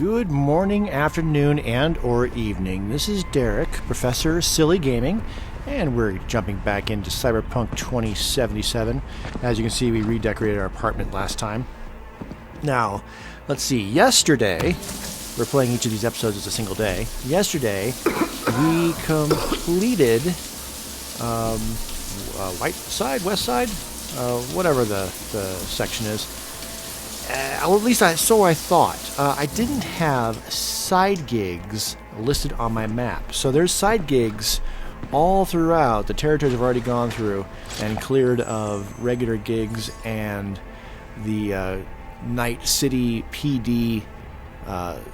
Good morning, afternoon, and or evening. This is Derek, Professor Silly Gaming, and we're jumping back into Cyberpunk 2077. As you can see, we redecorated our apartment last time. Now, let's see. Yesterday, we're playing each of these episodes as a single day. Yesterday, we completed White Side, West Side, whatever the section is. Well, at least so I thought. I didn't have side gigs listed on my map. So there's side gigs all throughout. The territories I've already gone through and cleared of regular gigs and the Night City PD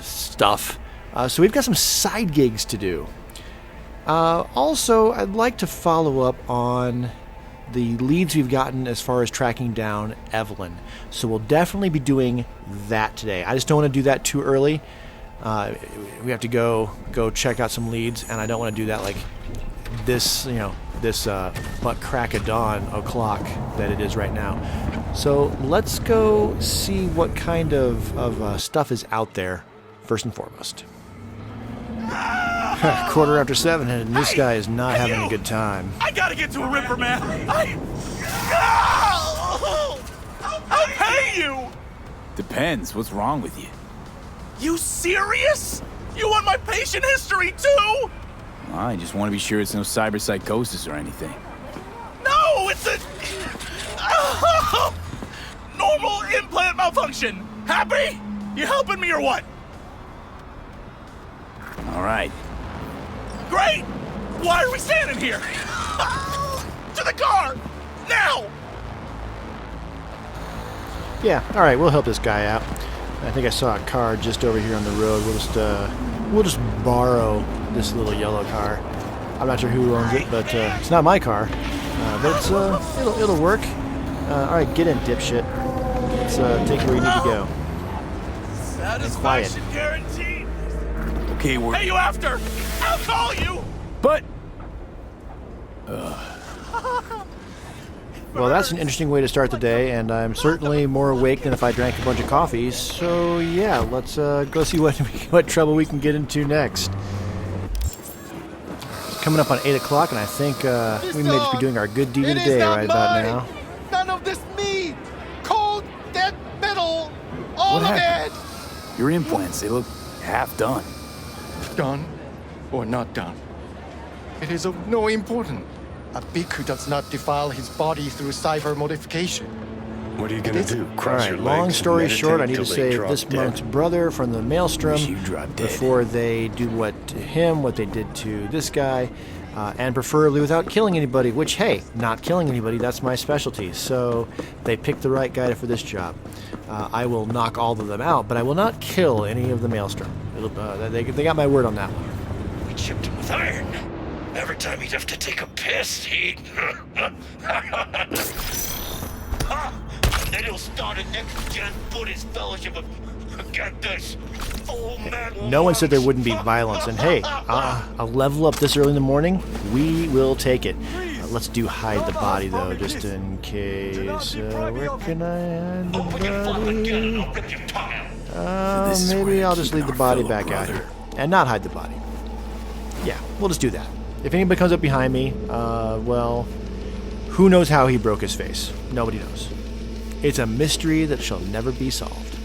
stuff. So we've got some side gigs to do. Also, I'd like to follow up on the leads we've gotten as far as tracking down Evelyn. So we'll definitely be doing that today. I just don't want to do that too early. We have to go check out some leads, and I don't want to do that like this, butt crack of dawn o'clock that it is right now. So let's go see what kind of stuff is out there first and foremost. 7:15, and this guy is not having a good time. I gotta get to a Ripper, man. I'll pay you. Depends. What's wrong with you? You serious? You want my patient history too? I just want to be sure it's no cyberpsychosis or anything. No, it's a normal implant malfunction. Happy? You helping me or what? All right. Great! Why are we standing here? To the car! Now! Yeah, alright, we'll help this guy out. I think I saw a car just over here on the road. We'll just borrow this little yellow car. I'm not sure who owns it, but it's not my car. But it's, it'll work. Alright, get in, dipshit. Let's take you where you need to go. Satisfaction guaranteed! Okay, we're... Hey, you after? I'll call you! But... Well, that's an interesting way to start the day, and I'm certainly more awake than if I drank a bunch of coffee. So, yeah, let's go see what trouble we can get into next. It's coming up on 8 o'clock, and I think we may just be doing our good deed of the day right about now. None of this meat! Cold, dead metal! All of it! Your implants, they look half done. Done or not done, it is of no importance. A bhikkhu does not defile his body through cyber modification. What are you gonna do? Cross your legs? Long story and short, I need meditate to till they save drop this dead? monk's brother from the maelstrom Wish you dropped dead. before they do what to him, what they did to this guy, and preferably without killing anybody, which, hey, not killing anybody, that's my specialty. So they picked the right guy for this job. I will knock all of them out, but I will not kill any of the maelstrom. They got my word on that one. We chipped him with iron. Every time he'd have to take a piss, he'd... Then he'll start a next-gen Buddhist fellowship of... Get this. Oh, man. No one said there wouldn't be violence, and hey, a level up this early in the morning, we will take it. Let's do hide the body, though, just in case. Where can I hide the body? Maybe I'll just leave the body back out here and not hide the body. Yeah, we'll just do that. If anybody comes up behind me, well, who knows how he broke his face? Nobody knows. It's a mystery that shall never be solved.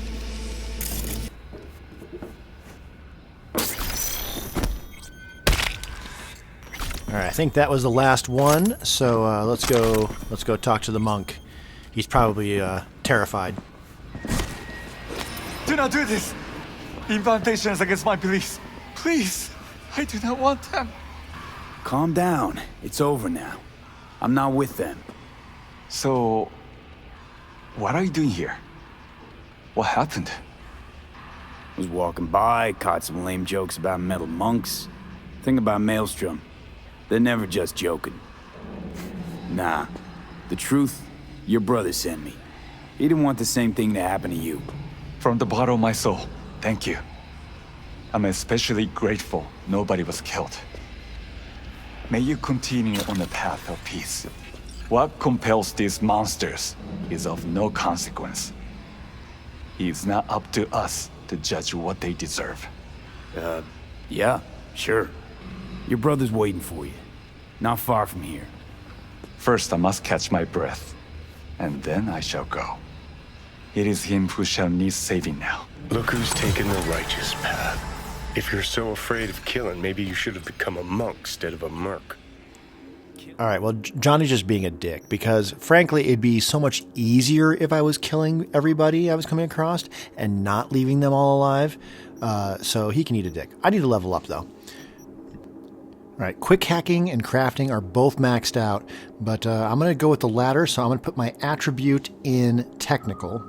All right, I think that was the last one. So let's go talk to the monk. He's probably terrified. Do not do this! Implantation is against my beliefs. Please, I do not want them. Calm down. It's over now. I'm not with them. So, what are you doing here? What happened? Was walking by, caught some lame jokes about metal monks. Think about Maelstrom. They're never just joking. Nah. The truth, your brother sent me. He didn't want the same thing to happen to you. From the bottom of my soul, thank you. I'm especially grateful nobody was killed. May you continue on the path of peace. What compels these monsters is of no consequence. It's not up to us to judge what they deserve. Yeah, sure. Your brother's waiting for you. Not far from here. First, I must catch my breath, and then I shall go. It is him who shall need saving now. Look who's taken the righteous path. If you're so afraid of killing, maybe you should have become a monk instead of a merc. All right, well, Johnny's just being a dick because, frankly, it'd be so much easier if I was killing everybody I was coming across and not leaving them all alive. So he can eat a dick. I need to level up, though. All right, quick hacking and crafting are both maxed out, but I'm going to go with the latter, so I'm going to put my attribute in technical.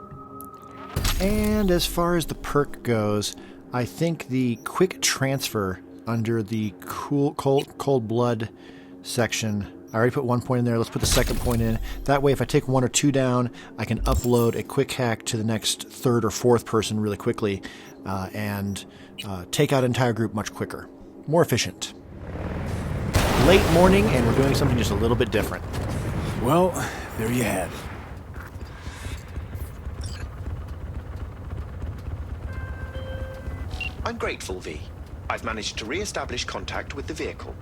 And as far as the perk goes, I think the quick transfer under the cold blood section, I already put 1 point in there. Let's put the second point in. That way, if I take 1 or 2 down, I can upload a quick hack to the next 3rd or 4th person really quickly and take out an entire group much quicker. More efficient. Late morning, and we're doing something just a little bit different. Well, there you have it. I'm grateful, V. I've managed to re-establish contact with the vehicle.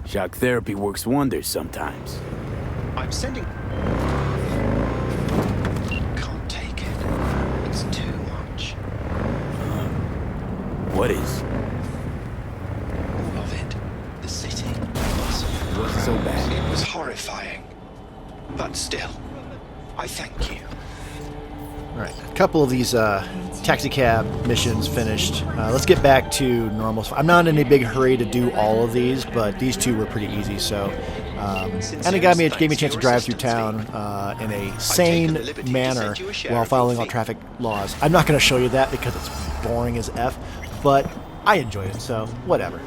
Shock therapy works wonders sometimes. I'm sending... Can't take it. It's too much. What is? All of it. The city. It wasn't so bad. It was horrifying. But still, I thank you. All right, a couple of these taxicab missions finished. Let's get back to normal. I'm not in a big hurry to do all of these, but these 2 were pretty easy. So, and it gave me a chance to drive through town in a sane manner while following all traffic laws. I'm not going to show you that because it's boring as F, but I enjoyed it, so whatever.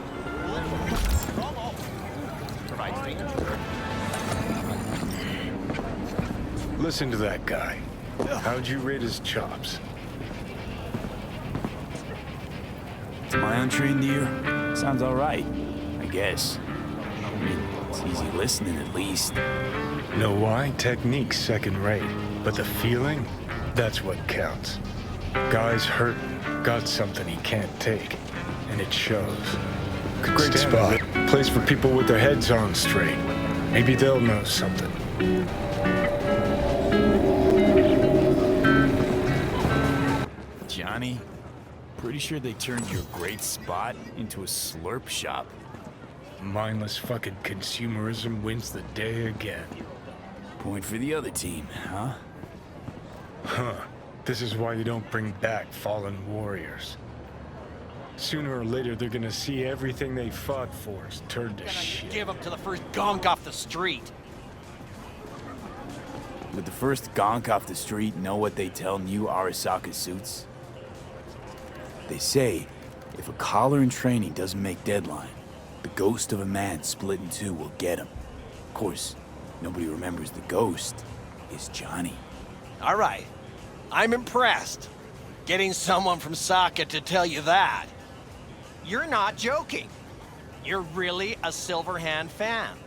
Listen to that guy. How'd you rate his chops? To my untrained ear, sounds all right, I guess. I mean, it's easy listening at least. Know why? Technique's second rate, but the feeling, that's what counts. Guy's hurt, got something he can't take, and it shows. Great spot. Place for people with their heads on straight. Maybe they'll know something. Johnny, pretty sure they turned your great spot into a slurp shop. Mindless fucking consumerism wins the day again. Point for the other team, huh? Huh. This is why you don't bring back fallen warriors. Sooner or later, they're gonna see everything they fought for is turned to shit. Give them to the first gonk off the street. Would the first gonk off the street know what they tell new Arasaka suits? They say, if a collar in training doesn't make deadline, the ghost of a man split in 2 will get him. Of course, nobody remembers the ghost is Johnny. All right. I'm impressed. Getting someone from Saka to tell you that. You're not joking. You're really a Silverhand fan.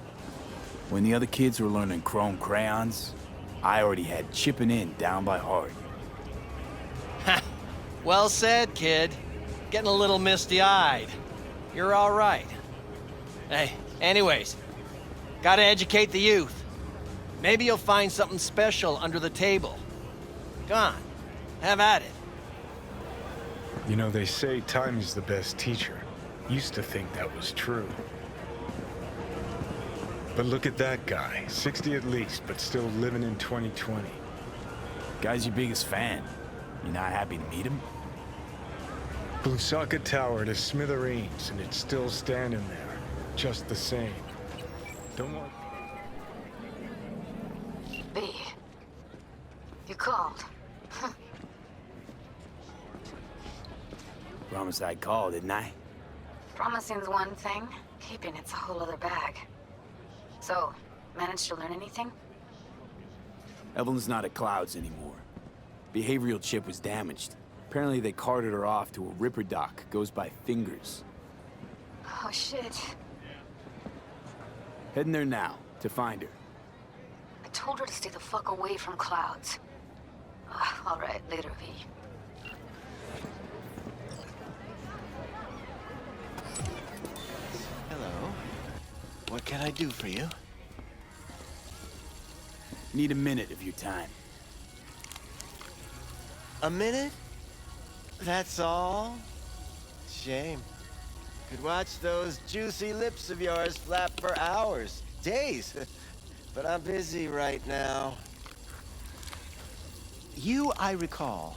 When the other kids were learning chrome crayons, I already had chipping in down by heart. Well said, kid. Getting a little misty-eyed. You're all right. Hey, anyways, gotta educate the youth. Maybe you'll find something special under the table. Go on, have at it. You know, they say time is the best teacher. Used to think that was true. But look at that guy, 60 at least, but still living in 2020. Guy's your biggest fan. You not happy to meet him? Blusaka Tower to smithereens, and it's still standing there, just the same. Don't want... B. You called. Promised I'd call, didn't I? Promising's one thing, keeping it's a whole other bag. So, managed to learn anything? Evelyn's not at Clouds anymore. Behavioral chip was damaged. Apparently they carted her off to a ripper dock. Goes by Fingers. Oh, shit. Heading there now, to find her. I told her to stay the fuck away from Clouds. All right, later, V. What can I do for you? Need a minute of your time. A minute? That's all? Shame. Could watch those juicy lips of yours flap for hours, days. But I'm busy right now. You, I recall,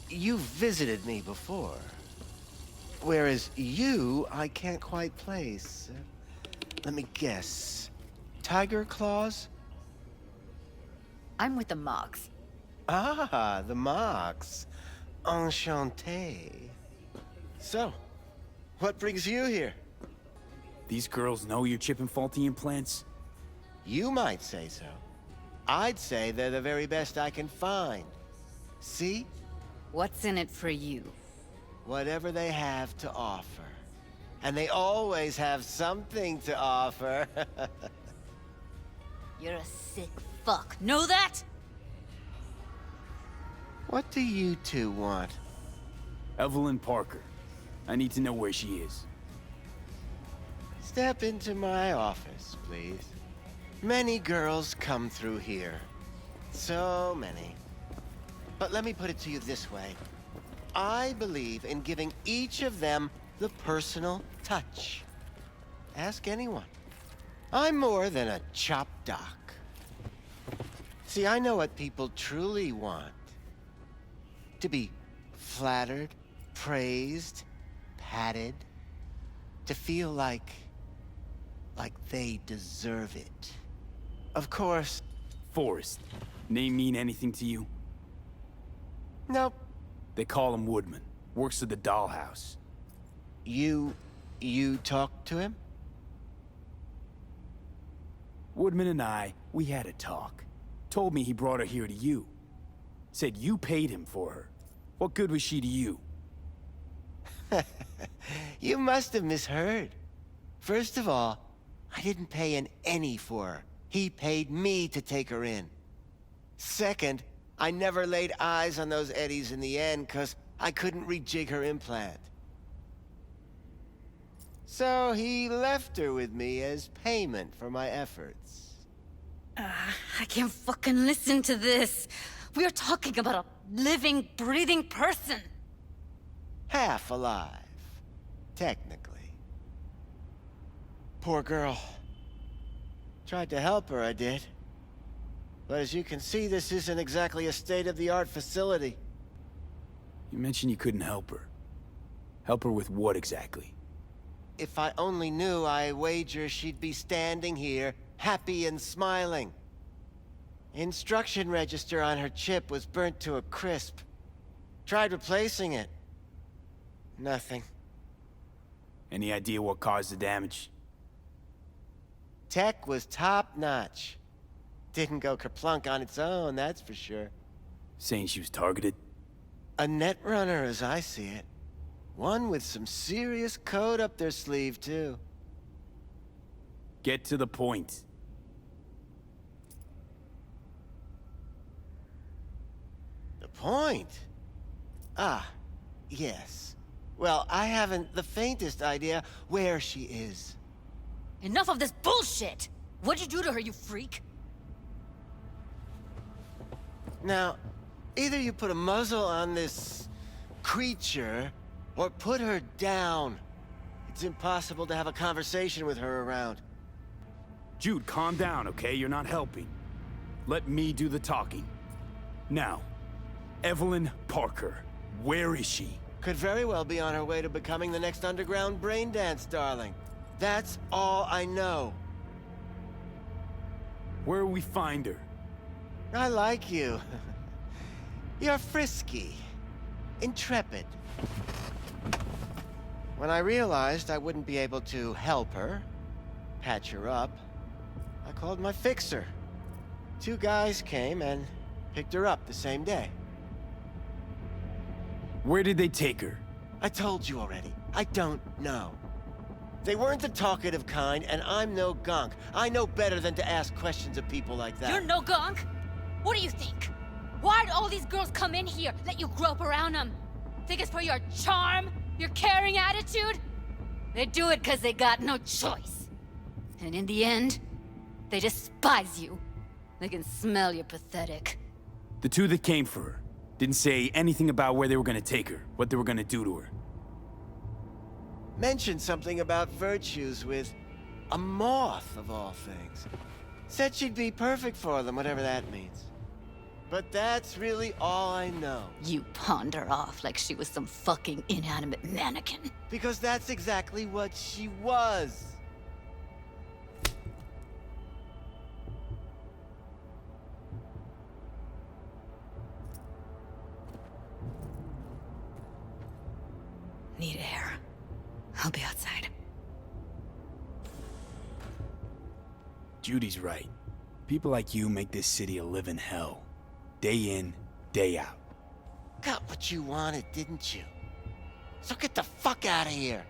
you've visited me before. Whereas you, I can't quite place. Let me guess. Tiger claws? I'm with the Mogs. Ah, the Mogs. Enchanté. So, what brings you here? These girls know you're chipping faulty implants? You might say so. I'd say they're the very best I can find. See? What's in it for you? Whatever they have to offer. And they always have something to offer. You're a sick fuck. Know that? What do you two want? Evelyn Parker. I need to know where she is. Step into my office, please. Many girls come through here. So many. But let me put it to you this way. I believe in giving each of them the personal touch. Ask anyone. I'm more than a chop doc. See, I know what people truly want. To be flattered, praised, patted. To feel like they deserve it. Of course. Forrest. Name mean anything to you? Nope. They call him Woodman. Works at the dollhouse. You talked to him? Woodman and we had a talk. Told me he brought her here to you. Said you paid him for her. What good was she to you? You must have misheard. First of all, I didn't pay an any for her. He paid me to take her in. Second, I never laid eyes on those eddies in the end because I couldn't rejig her implant. So he left her with me as payment for my efforts. I can't fucking listen to this. We're talking about a living, breathing person. Half alive. Technically. Poor girl. Tried to help her, I did. But as you can see, this isn't exactly a state-of-the-art facility. You mentioned you couldn't help her. Help her with what exactly? If I only knew, I wager she'd be standing here, happy and smiling. Instruction register on her chip was burnt to a crisp. Tried replacing it. Nothing. Any idea what caused the damage? Tech was top-notch. Didn't go kerplunk on its own, that's for sure. Saying she was targeted? A netrunner, as I see it. One with some serious code up their sleeve, too. Get to the point. The point? Ah, yes. Well, I haven't the faintest idea where she is. Enough of this bullshit! What'd you do to her, you freak? Now, either you put a muzzle on this creature, or put her down. It's impossible to have a conversation with her around. Jude, calm down, okay? You're not helping. Let me do the talking. Now, Evelyn Parker, where is she? Could very well be on her way to becoming the next underground braindance darling. That's all I know. Where will we find her? I like you. You're frisky. Intrepid. When I realized I wouldn't be able to help her, patch her up, I called my fixer. 2 guys came and picked her up the same day. Where did they take her? I told you already. I don't know. They weren't the talkative kind, and I'm no gunk. I know better than to ask questions of people like that. You're no gunk? What do you think? Why'd all these girls come in here, let you grope around them? Think it's for your charm? Your caring attitude? They do it because they got no choice. And in the end, they despise you. They can smell you're pathetic. The two that came for her didn't say anything about where they were gonna take her, what they were gonna do to her. Mentioned something about virtues with a moth, of all things. Said she'd be perfect for them, whatever that means. But that's really all I know. You pawned her off like she was some fucking inanimate mannequin. Because that's exactly what she was. Need air. I'll be outside. Judy's right. People like you make this city a living hell. Day in, day out. Got what you wanted, didn't you? So get the fuck out of here.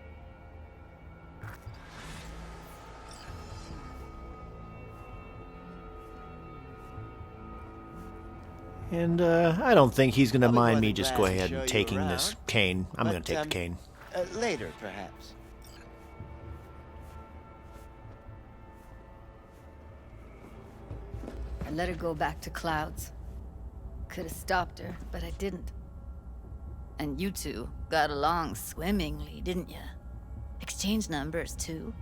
And I don't think he's going to Probably mind me wasn't just glad going to ahead show and you taking this around, cane. I'm going but, to take the cane. Later, perhaps. I let her go back to Clouds. Could have stopped her, but I didn't. And you two got along swimmingly, didn't ya? Exchanged numbers, too.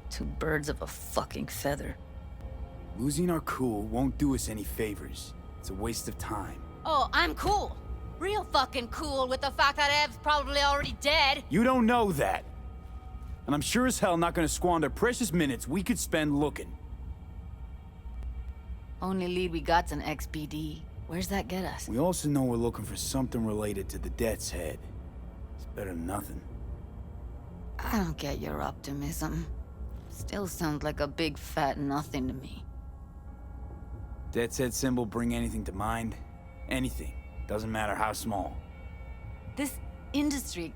Two birds of a fucking feather. Losing our cool won't do us any favors. It's a waste of time. Oh, I'm cool. Real fucking cool with the fact that Ev's probably already dead. You don't know that. And I'm sure as hell not gonna squander precious minutes we could spend looking. Only lead we got's an XBD. Where's that get us? We also know we're looking for something related to the Death's Head. It's better than nothing. I don't get your optimism. Still sounds like a big fat nothing to me. Death's Head symbol bring anything to mind? Anything. Doesn't matter how small. This industry...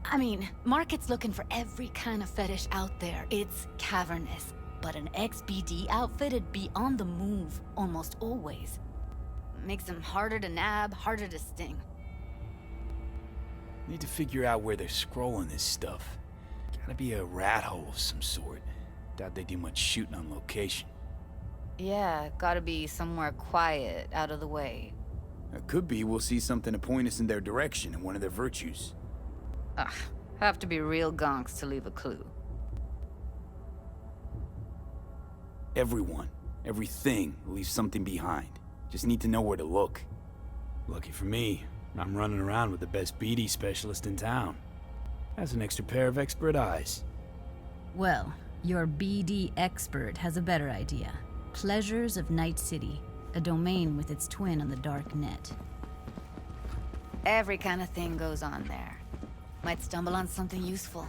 I mean, market's looking for every kind of fetish out there. It's cavernous. But an XBD outfit'd be on the move almost always. Makes them harder to nab, harder to sting. Need to figure out where they're scrolling this stuff. Gotta be a rat hole of some sort. Doubt they do much shooting on location. Yeah, gotta be somewhere quiet, out of the way. It could be we'll see something to point us in their direction in one of their virtues. Ugh, have to be real gonks to leave a clue. Everyone, everything leaves something behind. Just need to know where to look. Lucky for me, I'm running around with the best BD specialist in town. Has an extra pair of expert eyes. Well, your BD expert has a better idea. Pleasures of Night City, a domain with its twin on the dark net. Every kind of thing goes on there. Might stumble on something useful.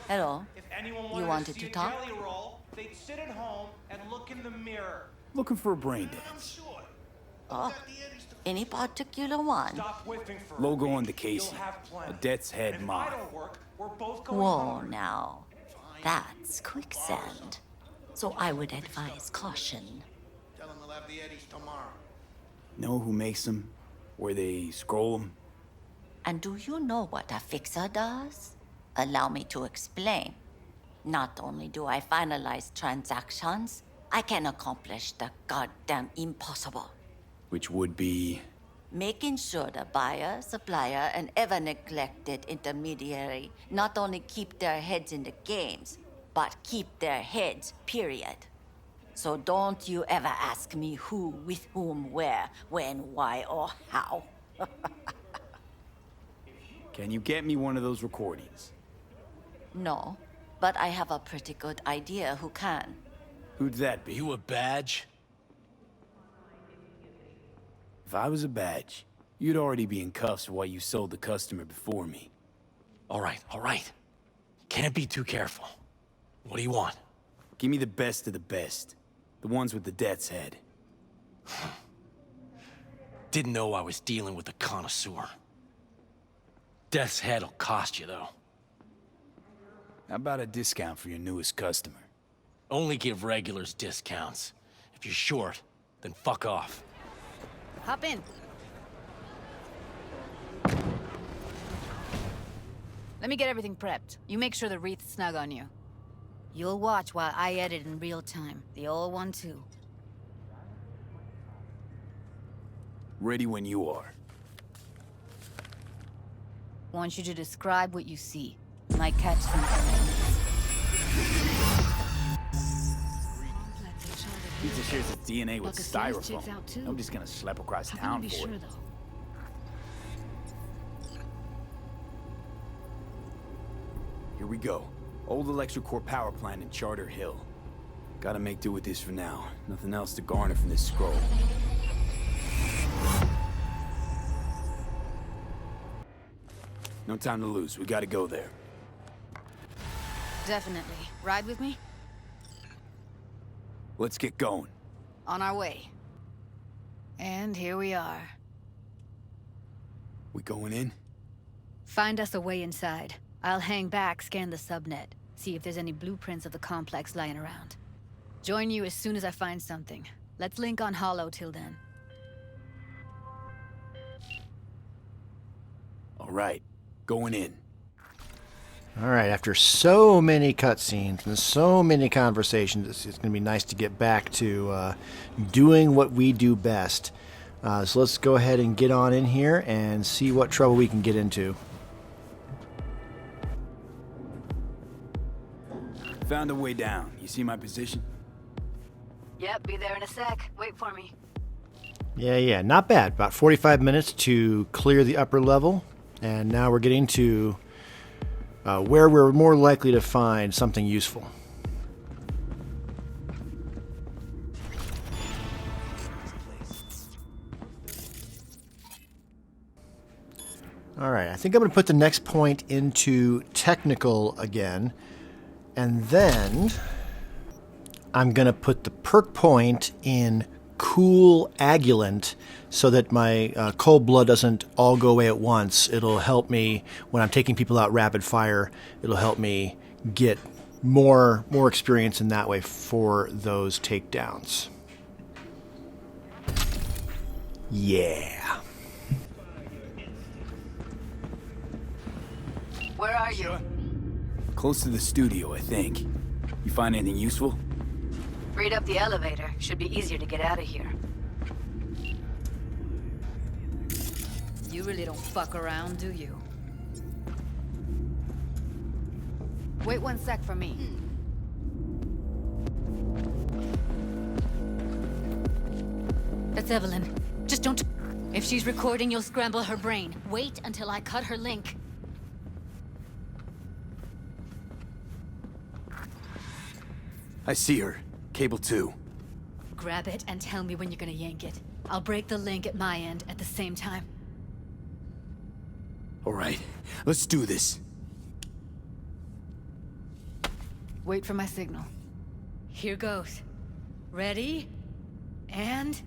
Hello. If anyone You wanted wanted see to a talk? jelly roll, they'd sit at home and look in the mirror. Looking for a brain dance. Oh, any particular one? Stop whiffing for Logo a on the week. casing. You'll have plenty. A Death's Head And if moth. I don't work, we're both going Whoa, home. now. That's quicksand. So I would advise caution. Tell them we'll have the Eddies tomorrow. Know who makes them? Where they scroll them? And do you know what a fixer does? Allow me to explain. Not only do I finalize transactions, I can accomplish the goddamn impossible. Which would be... Making sure the buyer, supplier, and ever neglected intermediary not only keep their heads in the games, but keep their heads, period. So don't you ever ask me who, with whom, where, when, why, or how. Can you get me one of those recordings? No, but I have a pretty good idea who can. Who'd that be? You a badge? If I was a badge, you'd already be in cuffs while you sold the customer before me. All right. Can't be too careful. What do you want? Give me the best of the best. The ones with the Death's Head. Didn't know I was dealing with a connoisseur. Death's Head'll cost you, though. How about a discount for your newest customer? Only give regulars discounts. If you're short, then fuck off. Hop in. Let me get everything prepped. You make sure the wreath's snug on you. You'll watch while I edit in real time. The old one, too. Ready when you are. Want you to describe what you see. Might catch something. Pizza shares its DNA with styrofoam. Nobody's gonna slap across town for it. Here we go. Old electric-core power plant in Charter Hill. Gotta make do with this for now. Nothing else to garner from this scroll. No time to lose. We gotta go there. Definitely. Ride with me? Let's get going. On our way. And here we are. We going in? Find us a way inside. I'll hang back, scan the subnet, see if there's any blueprints of the complex lying around. Join you as soon as I find something. Let's link on Hollow till then. All right, going in. All right, after so many cutscenes and so many conversations, it's going to be nice to get back to doing what we do best. So let's go ahead and get on in here and see what trouble we can get into. Found a way down. You see my position? Yep, be there in a sec. Wait for me. Yeah, not bad. About 45 minutes to clear the upper level. And now we're getting to where we're more likely to find something useful. All right, I think I'm going to put the next point into technical again. And then I'm going to put the perk point in cool agulant so that my cold blood doesn't all go away at once. It'll help me when I'm taking people out rapid fire. It'll help me get more experience in that way for those takedowns. Yeah. Where are you? Close to the studio, I think. You find anything useful? Read up the elevator. Should be easier to get out of here. You really don't fuck around, do you? Wait 1 sec for me. That's Evelyn. Just don't... If she's recording, you'll scramble her brain. Wait until I cut her link. I see her. Cable 2. Grab it and tell me when you're gonna yank it. I'll break the link at my end at the same time. All right, let's do this. Wait for my signal. Here goes. Ready? And...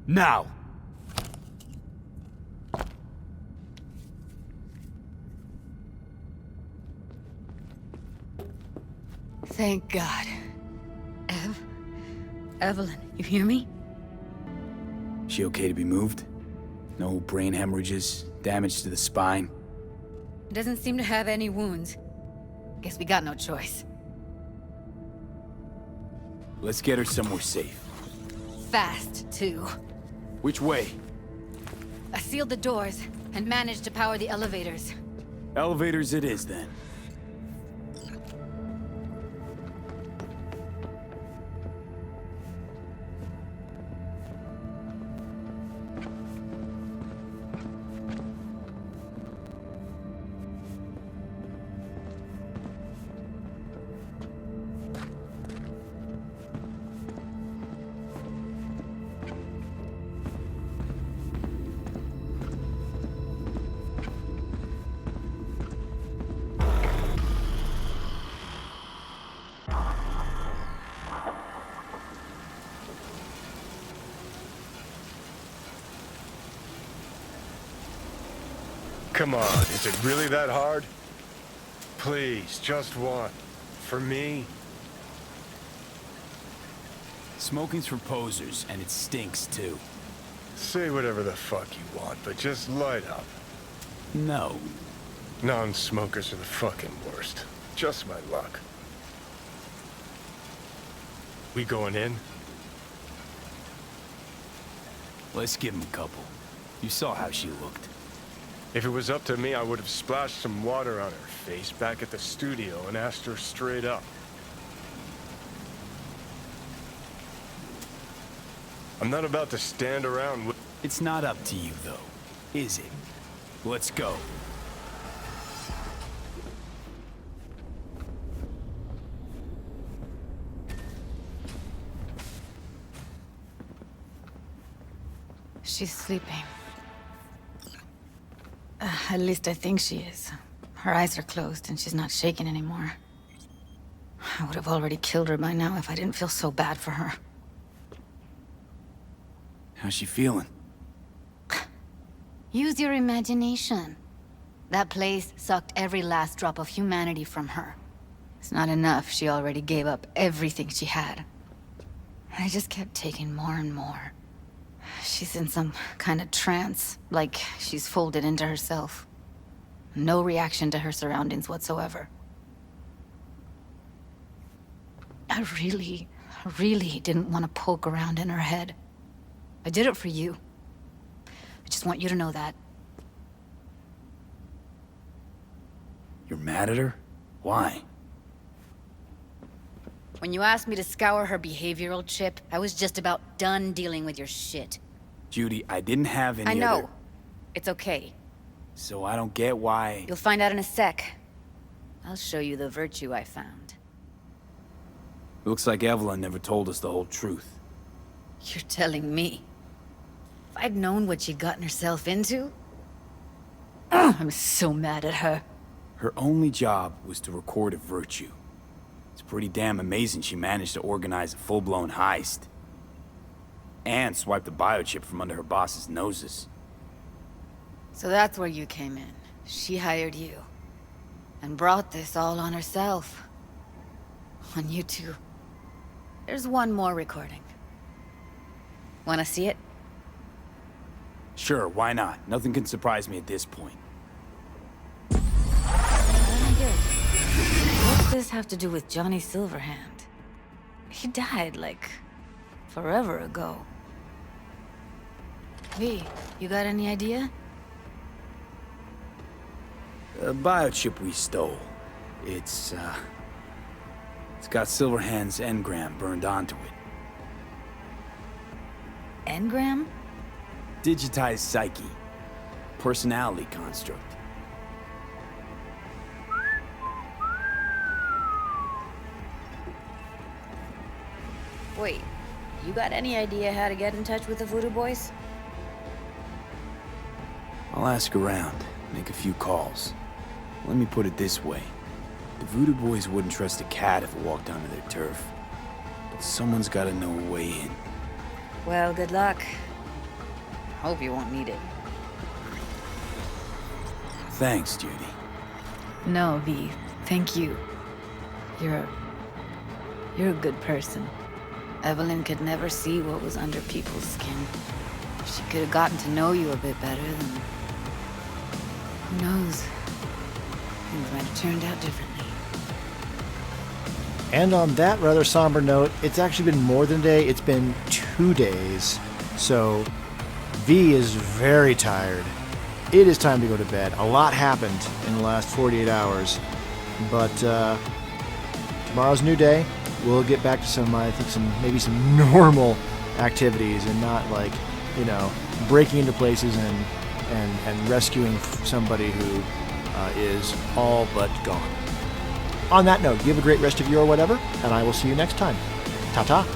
Now! Thank God. Evelyn, you hear me? She okay to be moved? No brain hemorrhages, damage to the spine? Doesn't seem to have any wounds. Guess we got no choice. Let's get her somewhere safe. Fast, too. Which way? I sealed the doors and managed to power the elevators. Elevators it is, then. Come on, is it really that hard? Please, just one. For me? Smoking's for posers, and it stinks, too. Say whatever the fuck you want, but just light up. No. Non-smokers are the fucking worst. Just my luck. We going in? Let's give him a couple. You saw how she looked. If it was up to me, I would have splashed some water on her face back at the studio and asked her straight up. I'm not about to stand around with... It's not up to you, though, is it? Let's go. She's sleeping. At least I think she is. Her eyes are closed and she's not shaking anymore. I would have already killed her by now if I didn't feel so bad for her. How's she feeling? Use your imagination. That place sucked every last drop of humanity from her. It's not enough. She already gave up everything she had. I just kept taking more and more. She's in some kind of trance, like she's folded into herself. No reaction to her surroundings whatsoever. I really didn't want to poke around in her head. I did it for you. I just want you to know that. You're mad at her? Why? When you asked me to scour her behavioral chip, I was just about done dealing with your shit. Judy, I didn't have any I know. other... It's okay. So I don't get why... You'll find out in a sec. I'll show you the virtue I found. Looks like Evelyn never told us the whole truth. You're telling me? If I'd known what she'd gotten herself into... I'm so mad at her. Her only job was to record a virtue. It's pretty damn amazing she managed to organize a full-blown heist. And swipe the biochip from under her boss's noses. So that's where you came in. She hired you. And brought this all on herself. On you two. There's one more recording. Wanna see it? Sure, why not? Nothing can surprise me at this point. What's this have to do with Johnny Silverhand? He died, like, forever ago. V, you got any idea? A biochip we stole. It's got Silverhand's engram burned onto it. Engram? Digitized psyche. Personality construct. Wait, you got any idea how to get in touch with the Voodoo Boys? I'll ask around, make a few calls. Let me put it this way. The Voodoo Boys wouldn't trust a cat if it walked onto their turf. But someone's gotta know a way in. Well, good luck. Hope you won't need it. Thanks, Judy. No, V. Thank you. You're a good person. Evelyn could never see what was under people's skin. She could have gotten to know you a bit better, then... Who knows? Things might have turned out differently. And on that rather somber note, it's actually been more than a day. It's been 2 days. So V is very tired. It is time to go to bed. A lot happened in the last 48 hours. But tomorrow's a new day. We'll get back to some normal activities and not like, breaking into places and rescuing somebody who is all but gone. On that note, you have a great rest of your whatever, and I will see you next time. Ta-ta.